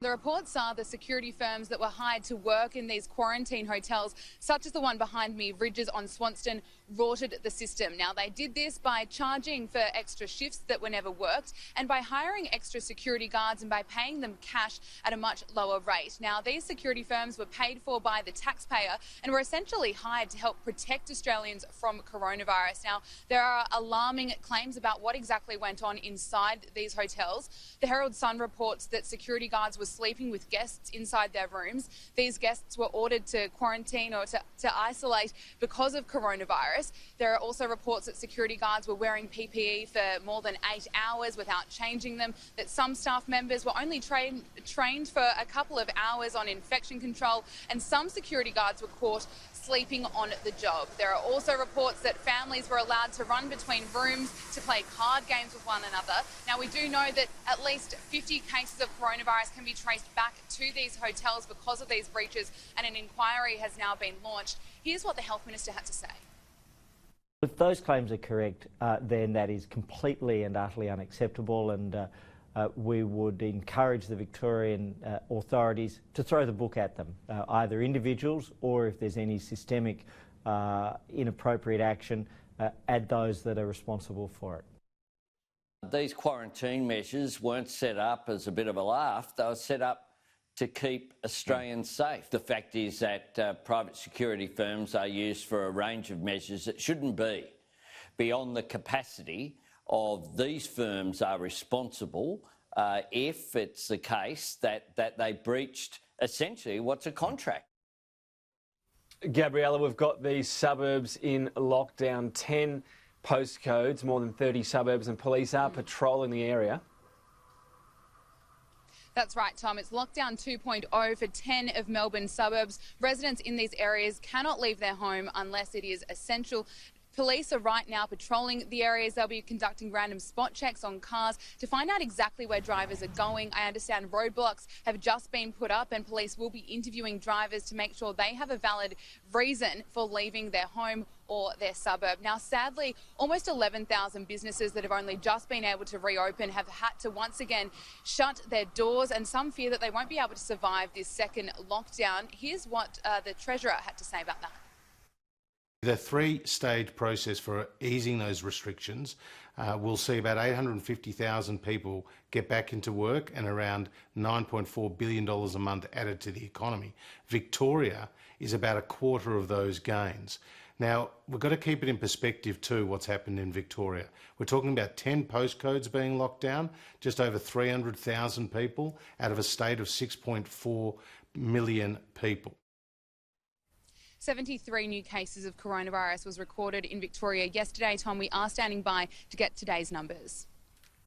The reports are the security firms that were hired to work in these quarantine hotels, such as the one behind me, Ridges on Swanston, rorted the system. Now, they did this by charging for extra shifts that were never worked and by hiring extra security guards and by paying them cash at a much lower rate. Now, these security firms were paid for by the taxpayer and were essentially hired to help protect Australians from coronavirus. Now, there are alarming claims about what exactly went on inside these hotels. The Herald Sun reports that security guards were sleeping with guests inside their rooms. These guests were ordered to quarantine or to isolate because of coronavirus. There are also reports that security guards were wearing PPE for more than 8 hours without changing them, that some staff members were only trained for a couple of hours on infection control, and some security guards were caught sleeping on the job. There are also reports that families were allowed to run between rooms to play card games with one another. Now, we do know that at least 50 cases of coronavirus can be traced back to these hotels because of these breaches, and an inquiry has now been launched. Here's what the Health Minister had to say. If those claims are correct, then that is completely and utterly unacceptable, and we would encourage the Victorian authorities to throw the book at them, either individuals or, if there's any systemic inappropriate action, at those that are responsible for it. These quarantine measures weren't set up as a bit of a laugh. They were set up to keep Australians safe. The fact is that private security firms are used for a range of measures that shouldn't be. Beyond the capacity of these firms are responsible if it's the case that they breached essentially what's a contract. Gabriella, we've got these suburbs in lockdown, 10 postcodes, more than 30 suburbs, and police are patrolling the area. That's right, Tom. It's lockdown 2.0 for 10 of Melbourne's suburbs. Residents in these areas cannot leave their home unless it is essential. Police are right now patrolling the areas. They'll be conducting random spot checks on cars to find out exactly where drivers are going. I understand roadblocks have just been put up and police will be interviewing drivers to make sure they have a valid reason for leaving their home or their suburb. Now, sadly, almost 11,000 businesses that have only just been able to reopen have had to once again shut their doors, and some fear that they won't be able to survive this second lockdown. Here's what the Treasurer had to say about that. The three-stage process for easing those restrictions will see about 850,000 people get back into work and around $9.4 billion a month added to the economy. Victoria is about a quarter of those gains. Now, we've got to keep it in perspective too, what's happened in Victoria. We're talking about 10 postcodes being locked down, just over 300,000 people out of a state of 6.4 million people. 73 new cases of coronavirus was recorded in Victoria yesterday. Tom, we are standing by to get today's numbers.